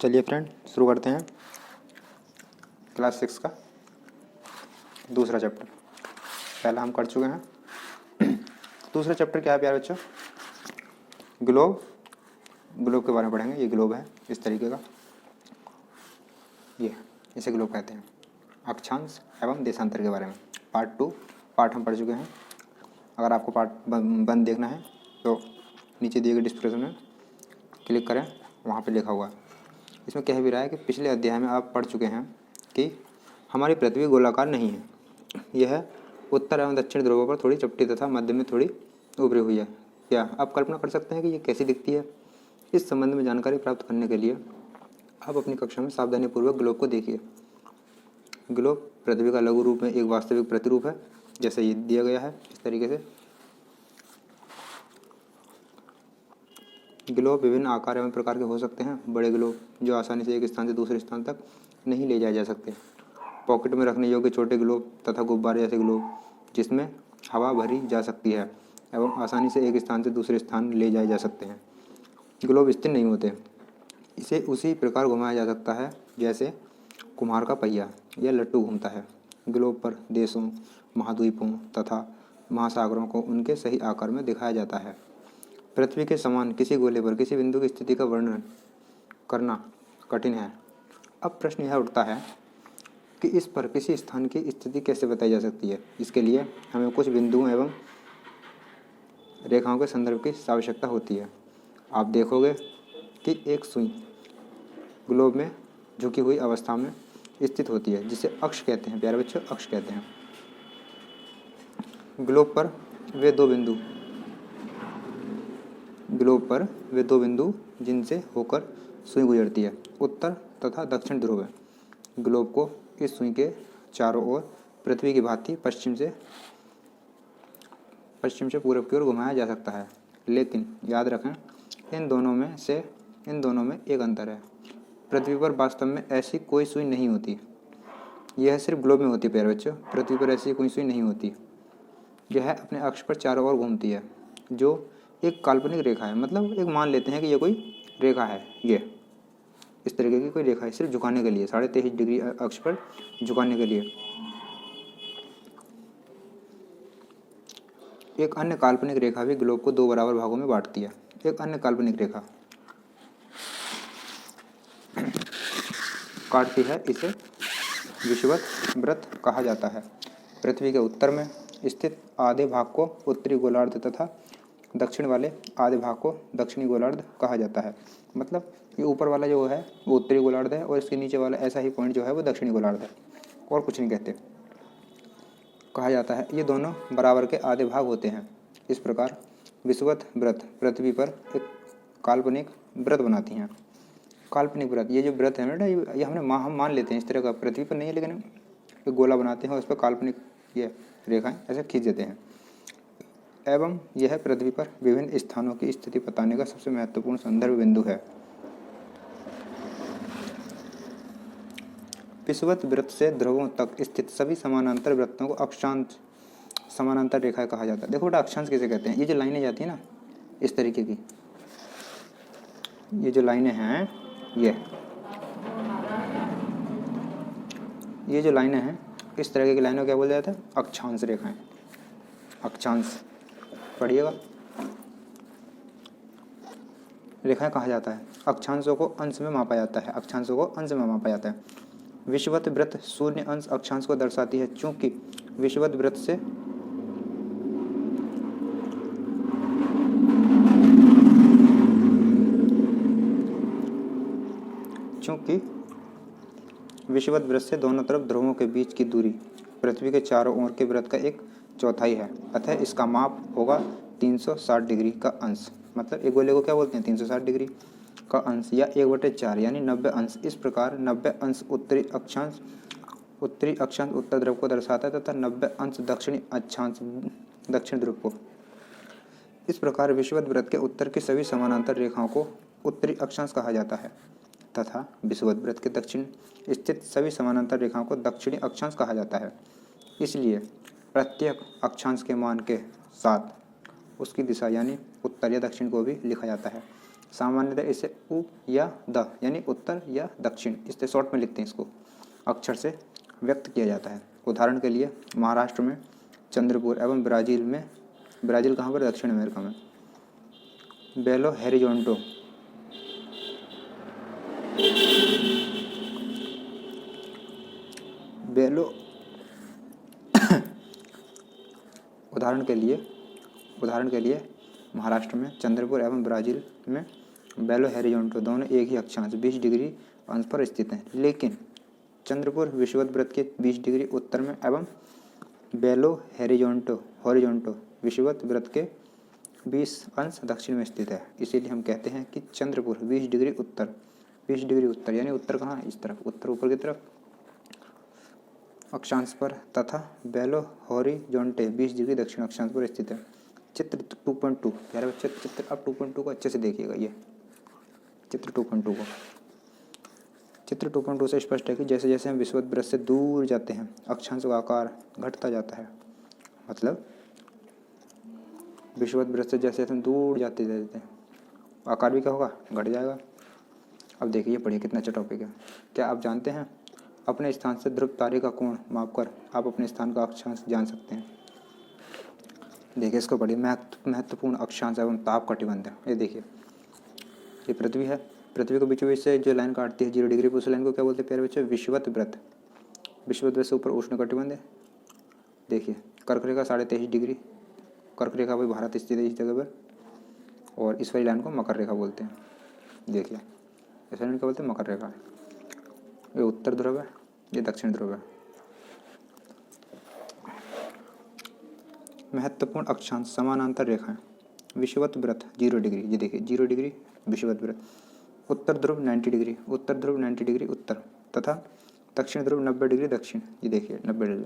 चलिए फ्रेंड शुरू करते हैं क्लास 6 का दूसरा चैप्टर। पहला हम कर चुके हैं। दूसरा चैप्टर क्या है प्यारे बच्चों? ग्लोब। ग्लोब के बारे में पढ़ेंगे। ये ग्लोब है इस तरीके का, ये इसे ग्लोब कहते हैं। अक्षांश एवं देशांतर के बारे में पार्ट 2 पार्ट हम पढ़ चुके हैं। अगर आपको पार्ट बंद देखना है तो नीचे दिए गए डिस्क्रिप्शन में क्लिक करें, वहाँ पे लिखा हुआ है। इसमें कह भी रहा है कि पिछले अध्याय में आप पढ़ चुके हैं कि हमारी पृथ्वी गोलाकार नहीं है। यह उत्तर एवं दक्षिण ध्रुवों पर थोड़ी चपटी तथा मध्य में थोड़ी उभरी हुई है। क्या आप कल्पना कर सकते हैं कि ये कैसी दिखती है? इस संबंध में जानकारी प्राप्त करने के लिए आप अपनी कक्षा में सावधानीपूर्वक ग्लोब को देखिए। ग्लोब पृथ्वी का लघु रूप में एक वास्तविक प्रतिरूप है, जैसे ये दिया गया है इस तरीके से। ग्लोब विभिन्न आकार एवं प्रकार के हो सकते हैं। बड़े ग्लोब जो आसानी से एक स्थान से दूसरे स्थान तक नहीं ले जाए जा सकते, पॉकेट में रखने योग्य छोटे ग्लोब तथा गुब्बारे जैसे ग्लोब जिसमें हवा भरी जा सकती है एवं आसानी से एक स्थान से दूसरे स्थान ले जाए जा सकते हैं। ग्लोब स्थिर नहीं होते, इसे उसी प्रकार घुमाया जा सकता है जैसे कुम्हार का पहिया या लट्टू घूमता है। ग्लोब पर देशों, महाद्वीपों तथा महासागरों को उनके सही आकार में दिखाया जाता है। पृथ्वी के समान किसी गोले पर किसी बिंदु की स्थिति का वर्णन करना कठिन है। अब प्रश्न यह उठता है कि इस पर किसी स्थान की स्थिति कैसे बताई जा सकती है। इसके लिए हमें कुछ बिंदुओं एवं रेखाओं के संदर्भ की आवश्यकता होती है। आप देखोगे कि एक सुई ग्लोब में झुकी हुई अवस्था में स्थित होती है, जिसे अक्ष कहते हैं। प्यारे बच्चों, अक्ष कहते हैं। ग्लोब पर वे दो बिंदु जिनसे होकर सुई गुजरती है, उत्तर तथा दक्षिण ध्रुव है। ग्लोब को इस सुई के चारों ओर पृथ्वी की भांति पश्चिम से पूरब की ओर घुमाया जा सकता है। लेकिन याद रखें, इन दोनों में एक अंतर है। पृथ्वी पर वास्तव में ऐसी कोई सुई नहीं होती। यह सिर्फ ग्लोब में होती है प्यारे बच्चों। पृथ्वी पर ऐसी कोई सुई नहीं होती। यह अपने अक्ष पर चारों ओर घूमती है, जो एक काल्पनिक रेखा है। मतलब एक मान लेते हैं कि ये कोई रेखा है, ये इस तरीके की कोई रेखा है, सिर्फ झुकाने के लिए, 23.5 डिग्री अक्ष पर झुकाने के लिए। एक अन्य काल्पनिक रेखा भी ग्लोब को दो बराबर भागों में बांटती है। एक अन्य काल्पनिक रेखा काटती है, इसे विषुवत वृत्त कहा जाता है। पृथ्वी के उत्तर में स्थित आधे भाग को उत्तरी गोलार्ध तथा दक्षिण वाले आधे भाग को दक्षिणी गोलार्ध कहा जाता है। मतलब ये ऊपर वाला जो है वो उत्तरी गोलार्ध है और इसके नीचे वाला ऐसा ही पॉइंट जो है वो दक्षिणी गोलार्ध है, और कुछ नहीं कहते, कहा जाता है। ये दोनों बराबर के आधे भाग होते हैं। इस प्रकार विषुवत वृत्त पृथ्वी पर एक काल्पनिक वृत्त बनाती हैं। काल्पनिक वृत्त, ये जो वृत्त है बेटा, ये हम मान लेते हैं इस तरह का, पृथ्वी पर नहीं है, लेकिन एक गोला बनाते हैं और उस पर काल्पनिक ये रेखाएं ऐसे खींच देते हैं। एवं यह पृथ्वी पर विभिन्न स्थानों की स्थिति बताने का सबसे महत्वपूर्ण संदर्भ बिंदु है। विषुवत वृत्त से ध्रुवों तक स्थित सभी समानांतर वृत्तों को अक्षांश समानांतर रेखाएं कहा जाता है। देखो बेटा, अक्षांश किसे कहते हैं? ये जो लाइनें जाती है ना इस तरीके की, ये जो लाइनें हैं, ये जो लाइनें हैं, इस तरह की लाइनों को क्या बोला जाता है? अक्षांश रेखाएं। अक्षांश पढ़िएगा, रेखाएं कहा जाता है। अक्षांशों को अंश में मापा जाता है। अक्षांशों को अंश में मापा जाता है। विषुवत वृत्त शून्य अंश अक्षांश को दर्शाती है। चूंकि विषुवत वृत्त से दोनों तरफ ध्रुवों के बीच की दूरी पृथ्वी के चारों ओर के वृत्त का 1/4 है। अतः इसका माप होगा 360 डिग्री का अंश। मतलब एक गोले को क्या बोलते हैं? 360 डिग्री का अंश, या 1/4 यानी 90 अंश। इस प्रकार 90 अंश उत्तरी अक्षांश उत्तर ध्रुव को दर्शाता है तथा 90 अंश दक्षिणी अक्षांश दक्षिण ध्रुव को। इस प्रकार विषुवत वृत्त के उत्तर की सभी समानांतर रेखाओं को उत्तरी अक्षांश कहा जाता है तथा विषुवत वृत्त के दक्षिण स्थित सभी समानांतर रेखाओं को दक्षिणी अक्षांश कहा जाता है। इसलिए प्रत्येक अक्षांश के मान के साथ उसकी दिशा यानी उत्तर या दक्षिण को भी लिखा जाता है। सामान्यतः इसे उ या द यानी उत्तर या दक्षिण, इससे शॉर्ट में लिखते हैं, इसको अक्षर से व्यक्त किया जाता है। उदाहरण के लिए महाराष्ट्र में चंद्रपुर एवं ब्राज़ील में, ब्राज़ील कहाँ पर, दक्षिण अमेरिका में, बेलो हेरिजोंटो बेलो उदाहरण के लिए महाराष्ट्र में चंद्रपुर एवं ब्राज़ील में बेलो हेरिजोंटो दोनों एक ही अक्षांश 20 डिग्री अंश पर स्थित हैं, लेकिन चंद्रपुर विषुवत वृत्त के 20 डिग्री उत्तर में एवं बेलो हेरिजोंटो विषुवत वृत्त के 20 अंश दक्षिण में स्थित है। इसीलिए हम कहते हैं कि चंद्रपुर 20 डिग्री उत्तर यानी उत्तर कहाँ है, इस तरफ, उत्तर ऊपर की तरफ अक्षांश पर, तथा बेलो होरिजोंटे 20 डिग्री दक्षिण अक्षांश पर स्थित है। चित्र 2.2 प्यारे बच्चे, चित्र अब 2.2 को अच्छे से देखिएगा। ये चित्र 2.2 को, चित्र 2.2 से स्पष्ट है कि जैसे जैसे हम विषुवत वृत्त से दूर जाते हैं अक्षांश का आकार घटता जाता है। मतलब विषुवत वृत्त से जैसे हम दूर जाते हैं आकार भी क्या होगा, घट जाएगा। अब देखिए, पढ़िए कितना अच्छा टॉपिक है। क्या आप जानते हैं अपने स्थान से ध्रुव तारे का कोण मापकर आप अपने स्थान का अक्षांश जान सकते हैं। देखिए इसको पढ़िए, महत्वपूर्ण अक्षांश एवं ताप कटिबंध है। ये देखिए, ये पृथ्वी है, पृथ्वी को बीचों बीच से जो लाइन काटती है 0 डिग्री पर, उस लाइन को क्या बोलते हैं प्यारे बच्चों, विषुवत वृत्त। विषुवत वृत्त से ऊपर उष्ण कटिबंध है। देखिए कर्क रेखा 23.5 डिग्री, कर्क रेखा वही भारत स्थित है इस जगह पर, और इस वाली लाइन को मकर रेखा बोलते हैं। देखिए इस लाइन को बोलते हैं मकर रेखा। ये उत्तर ध्रुव है, ये दक्षिण ध्रुव है। महत्वपूर्ण अक्षांश समानांतर रेखाएं, विषुवत वृत्त 0 डिग्री, ये देखिए 0 डिग्री विषुवत वृत्त, उत्तर ध्रुव 90 डिग्री, उत्तर ध्रुव 90 डिग्री उत्तर, तथा दक्षिण ध्रुव 90 डिग्री दक्षिण, ये देखिए 90 डिग्री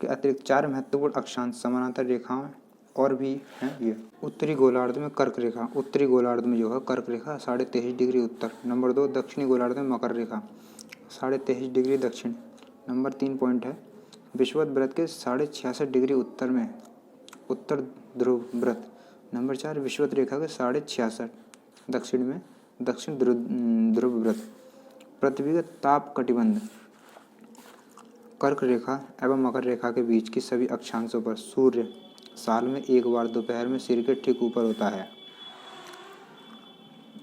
के अतिरिक्त 4 महत्वपूर्ण अक्षांश समानांतर रेखाएं और भी हैं। ये उत्तरी गोलार्ध में कर्क रेखा, उत्तरी गोलार्ध में जो है कर्क रेखा 23.5 डिग्री उत्तर। नंबर 2 दक्षिणी गोलार्ध में मकर रेखा 23.5 डिग्री दक्षिण। नंबर 3 पॉइंट है विषुवत वृत्त के 66.5 डिग्री उत्तर में उत्तर ध्रुव वृत्त। नंबर 4 विषुवत रेखा के 66.5 दक्षिण में दक्षिण ध्रुव वृत्त। पृथ्वी का ताप कटिबंध, कर्क रेखा एवं मकर रेखा के बीच की सभी अक्षांशों पर सूर्य साल में एक बार दोपहर में सिर के ठीक ऊपर होता है,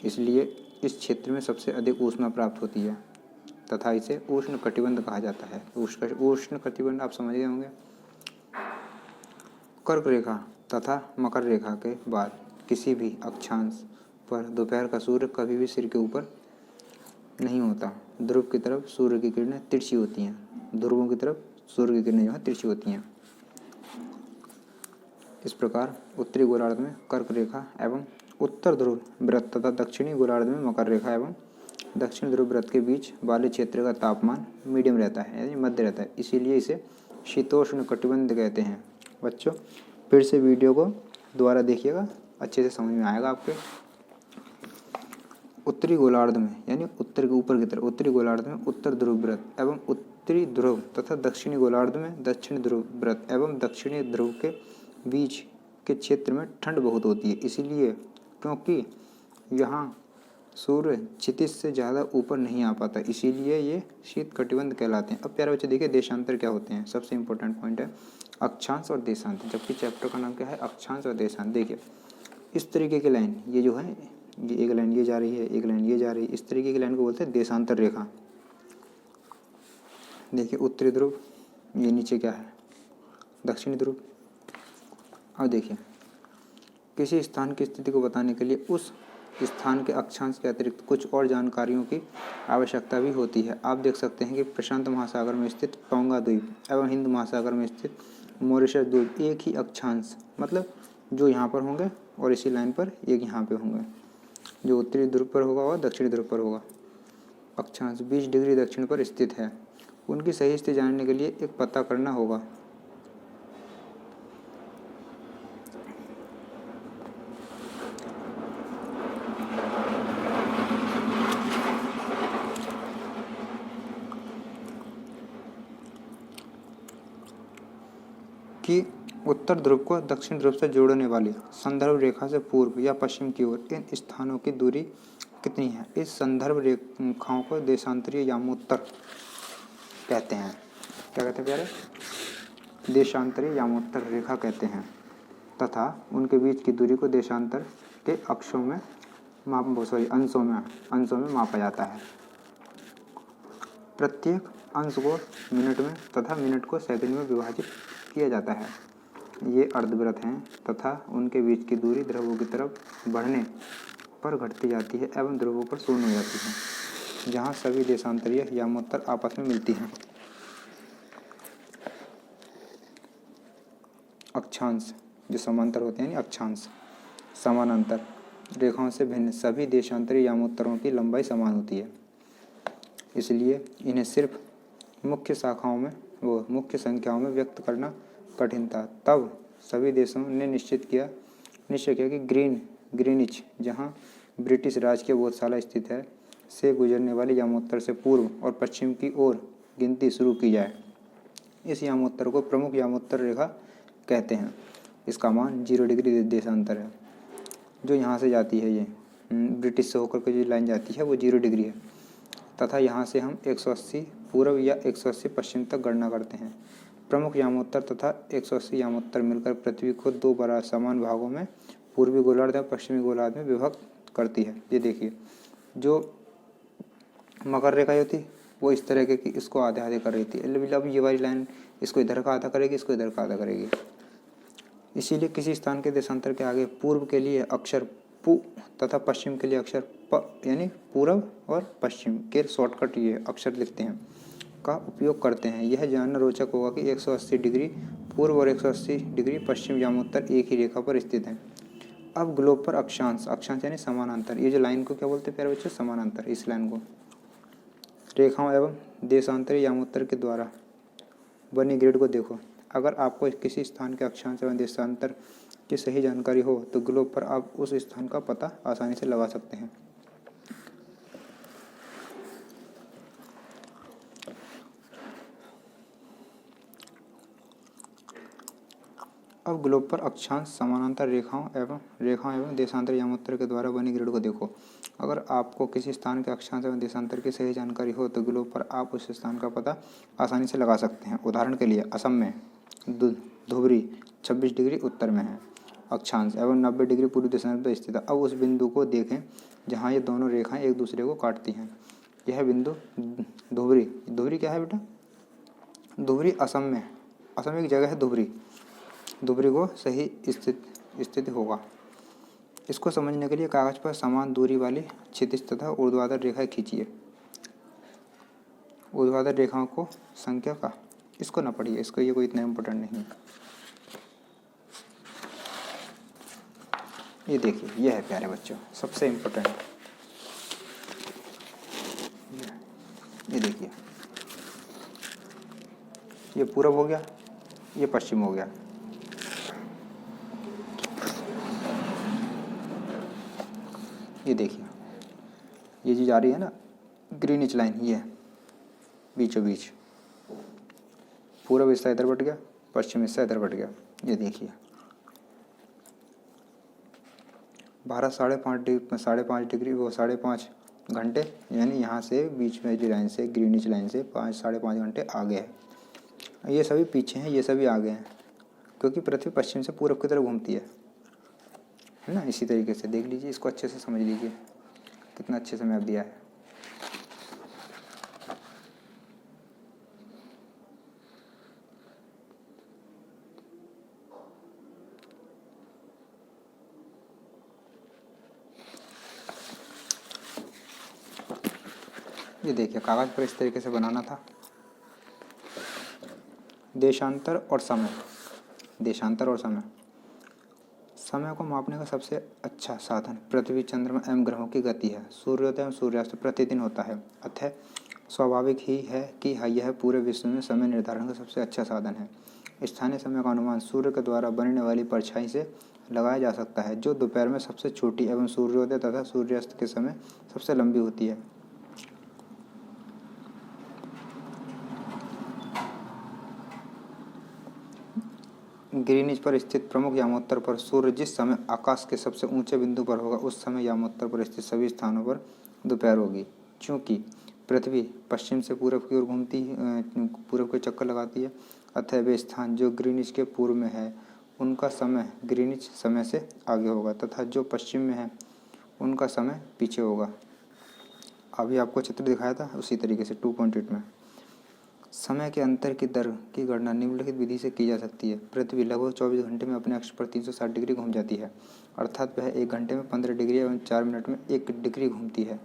इसलिए इस क्षेत्र में सबसे अधिक ऊष्मा प्राप्त होती है तथा इसे उष्ण कटिबंध कहा जाता है। उष्ण कटिबंध आप समझ गए होंगे। कर्क रेखा तथा मकर रेखा के बाद किसी भी अक्षांश पर दोपहर का सूर्य कभी भी सिर के ऊपर नहीं होता। ध्रुव की तरफ सूर्य की किरणें तिरछी होती हैं, ध्रुवों की तरफ सूर्य की किरणें जो है तिरछी होती हैं। इस प्रकार उत्तरी गोलार्ध में कर्क रेखा एवं उत्तर ध्रुव वृत्त तथा दक्षिणी गोलार्ध में मकर रेखा एवं दक्षिण ध्रुव वृत्त के बीच वाले क्षेत्र का तापमान मीडियम रहता है, यानी मध्य रहता है, इसीलिए इसे शीतोष्ण कटिबंध कहते हैं। बच्चों फिर से वीडियो को दोबारा देखिएगा, अच्छे से समझ में आएगा आपके। उत्तरी गोलार्ध में यानी उत्तर के ऊपर की तरफ उत्तरी गोलार्ध में उत्तर ध्रुव वृत्त एवं उत्तरी ध्रुव तथा दक्षिणी गोलार्ध में दक्षिण ध्रुव वृत्त एवं दक्षिणी ध्रुव के बीच के क्षेत्र में ठंड बहुत होती है, इसीलिए क्योंकि यहाँ सूर्य क्षितिज से ज़्यादा ऊपर नहीं आ पाता, इसीलिए ये शीत कटिबंध कहलाते हैं। अब प्यारे बच्चे देखिए देशांतर क्या होते हैं, सबसे इंपॉर्टेंट पॉइंट है अक्षांश और देशांतर, जबकि चैप्टर का नाम क्या है, अक्षांश और देशांतर। देखिए इस तरीके की लाइन, ये जो है ये एक लाइन ये जा रही है, एक लाइन ये जा रही है, इस तरीके की लाइन को बोलते हैं देशांतर रेखा। देखिए उत्तरी ध्रुव, ये नीचे क्या है, दक्षिणी ध्रुव। अब देखिए किसी स्थान की स्थिति को बताने के लिए उस स्थान के अक्षांश के अतिरिक्त कुछ और जानकारियों की आवश्यकता भी होती है। आप देख सकते हैं कि प्रशांत महासागर में स्थित टोंगा द्वीप एवं हिंद महासागर में स्थित मॉरिशस द्वीप एक ही अक्षांश, मतलब जो यहाँ पर होंगे और इसी लाइन पर एक यहाँ पे होंगे, जो उत्तरी ध्रुव पर होगा और दक्षिणी ध्रुव पर होगा। अक्षांश 20 डिग्री दक्षिण पर स्थित है। उनकी सही स्थिति जानने के लिए एक पता करना होगा। कि उत्तर ध्रुव को दक्षिण ध्रुव से जोड़ने वाली संदर्भ रेखा से पूर्व या पश्चिम की ओर इन स्थानों की दूरी कितनी है? इस संदर्भ रेखाओं को देशांतरीय यामोत्तर कहते हैं। क्या कहते हैं प्यारे? देशांतरीय यामोत्तर रेखा कहते हैं तथा उनके बीच की दूरी को देशांतर के अंशों में मापा जाता है। प्रत्येक अंश को मिनट में तथा मिनट को सेकंड में विभाजित किया जाता है। ये अर्धवृत्त हैं तथा उनके बीच की दूरी ध्रुवों की तरफ बढ़ने पर घटती जाती है एवं ध्रुवों पर शून्य हो जाती है, जहाँ सभी देशांतरीय यामोत्तर आपस में मिलती हैं। अक्षांश जो समांतर होते हैं, अक्षांश समानांतर रेखाओं से भिन्न सभी देशांतरीय यामोत्तरों की लंबाई समान होती है, इसलिए इन्हें सिर्फ मुख्य संख्याओं में व्यक्त करना कठिन था। तब सभी देशों ने निश्चय किया कि ग्रीनिच, जहाँ ब्रिटिश राज की बोधशाला स्थित है, से गुजरने वाली यामोत्तर से पूर्व और पश्चिम की ओर गिनती शुरू की जाए। इस यामोत्तर को प्रमुख यामोत्तर रेखा कहते हैं। इसका मान 0 डिग्री देशांतर है। जो यहाँ से जाती है, ये ब्रिटिश से होकर के जो लाइन जाती है वो 0 डिग्री है तथा यहाँ से हम 180 पूर्व या 180 पश्चिम तक गणना करते हैं। प्रमुख यामोत्तर तथा 180 यामोत्तर मिलकर पृथ्वी को दो बराबर समान भागों में पूर्वी गोलार्ध और पश्चिमी गोलार्ध में विभक्त करती है। ये देखिए, जो मकर रेखा होती वो इस तरह की इसको आधे आधे कर रही थी। अब ये वाली लाइन इसको इधर का आधा करेगी, इसको इधर का आधा करेगी। इसीलिए किसी स्थान के देशांतर के आगे पूर्व के लिए अक्षर पु तथा पश्चिम के लिए अक्षर प यानी पूर्व और पश्चिम के शॉर्टकट ये अक्षर लिखते हैं का उपयोग करते हैं। यह जानना रोचक होगा कि 180 डिग्री पूर्व और 180 डिग्री पश्चिम यामोत्तर एक ही रेखा पर स्थित हैं। अब ग्लोब पर अक्षांश यानी समानांतर, ये जो लाइन को क्या बोलते हैं प्यारे बच्चों? समानांतर। इस लाइन को रेखाओं एवं देशांतरीय यामोत्तर के द्वारा बनी ग्रिड को देखो। अगर आपको किसी स्थान के अक्षांश एवं देशांतर की सही जानकारी हो तो ग्लोब पर आप उस स्थान का पता आसानी से लगा सकते हैं। अब ग्लोब पर अक्षांश समानांतर रेखाओं एवं देशांतर यामोत्तर के द्वारा बनी ग्रिड को देखो। अगर आपको किसी स्थान के अक्षांश एवं देशांतर की सही जानकारी हो तो ग्लोब पर आप उस स्थान का पता आसानी से लगा सकते हैं। उदाहरण के लिए असम में धुबरी 26 डिग्री उत्तर में है अक्षांश एवं 90 डिग्री पूर्व देशांतर पर स्थित है। अब उस बिंदु को देखें जहाँ ये दोनों रेखाएं एक दूसरे को काटती हैं। यह बिंदु धुबरी क्या है बेटा? धुबरी असम में, असम एक जगह है धुबरी को सही स्थिति होगा। इसको समझने के लिए कागज पर समान दूरी वाली क्षितिज तथा ऊर्ध्वाधर रेखाएं खींचिए। ऊर्ध्वाधर रेखाओं को संख्या का इसको ना पढ़िए, इसको ये कोई इतना इम्पोर्टेंट नहीं है। ये देखिए, ये है प्यारे बच्चों सबसे इम्पोर्टेंट। ये देखिए, ये पूरब हो गया, ये पश्चिम हो गया। ये देखिए, ये जो जा रही है ना ग्रीनिच लाइन, ये है बीचों बीच। पूरब हिस्सा इधर बट गया, पश्चिम हिस्सा इधर बट गया। ये देखिए 5.5 डिग्री वो 5.5 घंटे, यानी यहाँ से बीच में जो लाइन से ग्रीनिच लाइन से 5.5 घंटे आगे है। ये सभी पीछे हैं, ये सभी आगे हैं, क्योंकि पृथ्वी पश्चिम से पूरब की तरफ घूमती है ना। इसी तरीके से देख लीजिए, इसको अच्छे से समझ लीजिए, कितना अच्छे से मैप दिया है। ये देखिए, कागज पर इस तरीके से बनाना था। देशांतर और समय समय को मापने का सबसे अच्छा साधन पृथ्वी, चंद्रमा एवं ग्रहों की गति है। सूर्योदय एवं सूर्यास्त प्रतिदिन होता है, अतः स्वाभाविक ही है कि यह पूरे विश्व में समय निर्धारण का सबसे अच्छा साधन है। स्थानीय समय का अनुमान सूर्य के द्वारा बनने वाली परछाई से लगाया जा सकता है, जो दोपहर में सबसे छोटी एवं सूर्योदय तथा सूर्यास्त के समय सबसे लंबी होती है। ग्रीनिच पर स्थित प्रमुख यामोत्तर पर सूर्य जिस समय आकाश के सबसे ऊंचे बिंदु पर होगा उस समय यामोत्तर पर स्थित सभी स्थानों पर दोपहर होगी। चूंकि पृथ्वी पश्चिम से पूरब की ओर पूरब के चक्कर लगाती है, अतः वे स्थान जो ग्रीनिच के पूर्व में है उनका समय ग्रीनिच समय से आगे होगा तथा जो पश्चिम में है उनका समय पीछे होगा। अभी आपको चित्र दिखाया था उसी तरीके से 2.8 में। समय के अंतर की दर की गणना निम्नलिखित विधि से की जा सकती है। पृथ्वी लगभग 24 घंटे में अपने अक्ष पर 360 डिग्री घूम जाती है, अर्थात वह 1 घंटे में 15 डिग्री एवं 4 मिनट में 1 डिग्री घूमती है।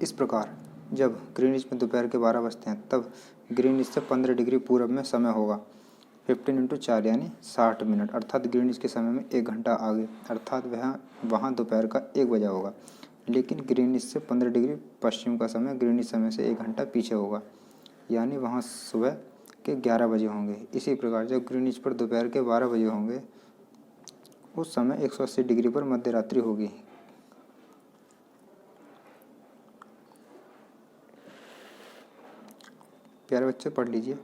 इस प्रकार जब ग्रीनिच में दोपहर के 12 बजते हैं तब ग्रीनिच से 15 डिग्री पूरब में समय होगा 15 × 4 यानी 60 मिनट, अर्थात ग्रीनिच के समय में 1 घंटा आगे, अर्थात वहाँ दोपहर का 1 बजा होगा। लेकिन ग्रीनिच से 15 डिग्री पश्चिम का समय ग्रीनिच समय से 1 घंटा पीछे होगा, यानी वहाँ सुबह के 11 बजे होंगे। इसी प्रकार जब ग्रीनिच पर दोपहर के 12 बजे होंगे उस समय 180 डिग्री पर मध्य रात्रि होगी। प्यारे बच्चे पढ़ लीजिए।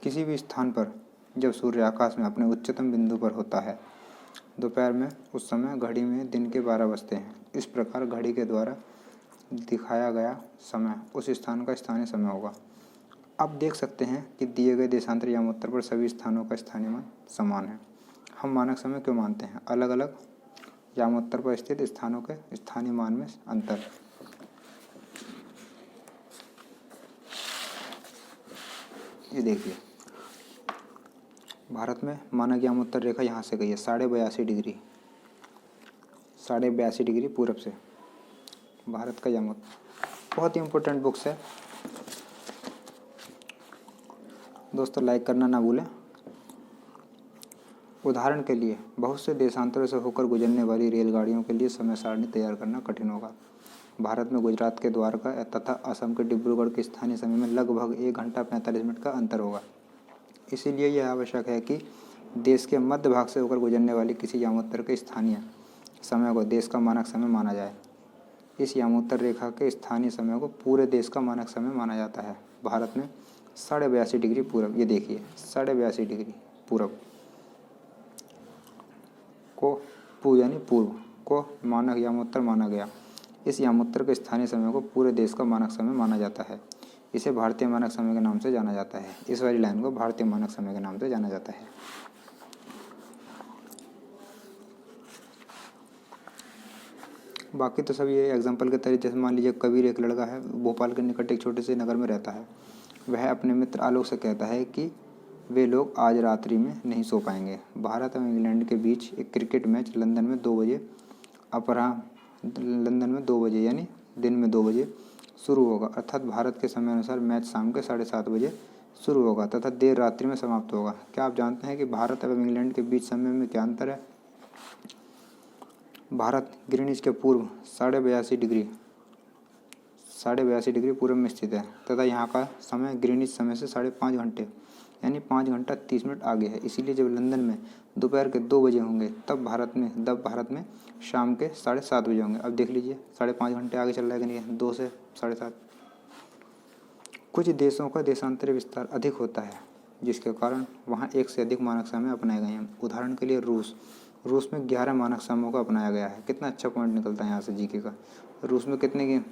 किसी भी स्थान पर जब सूर्य आकाश में अपने उच्चतम बिंदु पर होता है दोपहर में, उस समय घड़ी में दिन के 12 बजते हैं। इस प्रकार घड़ी के द्वारा दिखाया गया समय उस स्थान का स्थानीय समय होगा। आप देख सकते हैं कि दिए गए देशांतर यामोत्तर पर सभी स्थानों का स्थानीय मान समान है। हम मानक समय क्यों मानते हैं? अलग अलग यामोत्तर पर स्थित स्थानों के स्थानीय मान में अंतर। ये देखिए, भारत में मानक यामोत्तर रेखा यहाँ से गई है 82.5 डिग्री, 82.5 डिग्री पूरब से भारत का यामोत्तर। बहुत ही इम्पोर्टेंट बुक्स है दोस्तों, लाइक करना ना भूलें। उदाहरण के लिए बहुत से देशांतरों से होकर गुजरने वाली रेलगाड़ियों के लिए समय सारणी तैयार करना कठिन होगा। भारत में गुजरात के द्वारका तथा असम के डिब्रूगढ़ के स्थानीय समय में लगभग 1 घंटा 45 मिनट का अंतर होगा। इसीलिए यह आवश्यक है कि देश के मध्य भाग से होकर गुजरने वाली किसी यामोत्तर के स्थानीय समय को देश का मानक समय माना जाए। इस यामोत्तर रेखा के स्थानीय समय को पूरे देश का मानक समय माना जाता है। भारत में 82.5 डिग्री पूरब, ये देखिए 82.5 डिग्री पूरब को यानी पूर्व को मानक यामोत्तर माना गया। इस यामोत्तर के स्थानीय समय को पूरे देश का मानक समय माना जाता है। इसे भारतीय मानक समय के नाम से जाना जाता है। इस वाली लाइन को भारतीय मानक समय के नाम से जाना जाता है। बाकी तो सब ये एग्जाम्पल के तरीके, जैसे मान लीजिए कबीर एक लड़का है, भोपाल के निकट एक छोटे से नगर में रहता है। वह अपने मित्र आलोक से कहता है कि वे लोग आज रात्रि में नहीं सो पाएंगे। भारत और इंग्लैंड के बीच एक क्रिकेट मैच लंदन में 2 बजे यानी दिन में 2 बजे शुरू होगा, अर्थात भारत के समय अनुसार मैच शाम के 7:30 बजे शुरू होगा तथा देर रात्रि में समाप्त होगा। क्या आप जानते हैं कि भारत एवं इंग्लैंड के बीच समय में क्या अंतर है? भारत ग्रीनिच के पूर्व 82.5 डिग्री पूर्व में स्थित है तथा यहाँ का समय ग्रीनिच समय से 5.5 घंटे यानी 5 घंटा 30 मिनट आगे है। इसीलिए जब लंदन में दोपहर के 2 बजे होंगे तब भारत में शाम के 7:30 बजे होंगे। अब देख लीजिए 5.5 घंटे आगे चल रहा है कि नहीं, 2 से 7:30। कुछ देशों का देशांतरी विस्तार अधिक होता है जिसके कारण वहाँ एक से अधिक मानक समय अपनाए गए हैं। उदाहरण के लिए रूस में 11 मानक समयों को अपनाया गया है। कितना अच्छा पॉइंट निकलता है यहाँ से जीके का। रूस में कितने की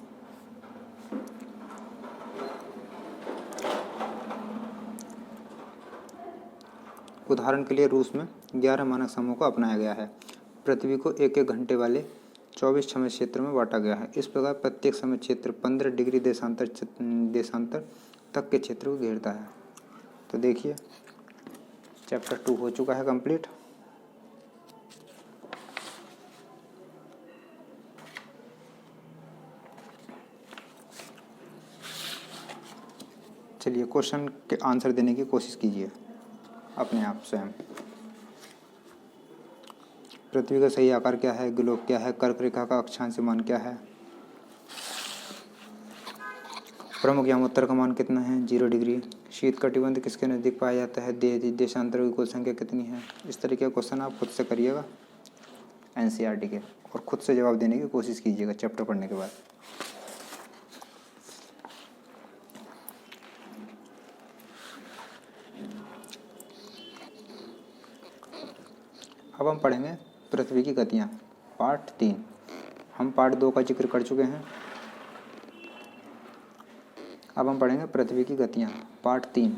उदाहरण के लिए रूस में 11 मानक समूहों को अपनाया गया है। पृथ्वी को 1-1 घंटे वाले 24 समय क्षेत्र में बांटा गया है। इस प्रकार प्रत्येक समय क्षेत्र 15 डिग्री देशांतर तक के क्षेत्र को घेरता है। तो देखिए चैप्टर 2 हो चुका है कंप्लीट। चलिए क्वेश्चन के आंसर देने की कोशिश कीजिए अपने आप स्वयं। पृथ्वी का सही आकार क्या है? ग्लोब क्या है? कर्क रेखा का अक्षांश मान क्या है? प्रमुख यामोत्तर का मान कितना है? 0 डिग्री। शीत कटिबंध किसके नज़दीक पाया जाता है? देशांतर की कुल संख्या कितनी है? इस तरीके का क्वेश्चन आप खुद से करिएगा। एनसीईआरटी के, और खुद से जवाब देने की कोशिश कीजिएगा चैप्टर पढ़ने के बाद। अब हम पढ़ेंगे पृथ्वी की गतियाँ, पार्ट 3। हम पार्ट 2 का जिक्र कर चुके हैं। अब हम पढ़ेंगे पृथ्वी की गतियाँ, पार्ट 3।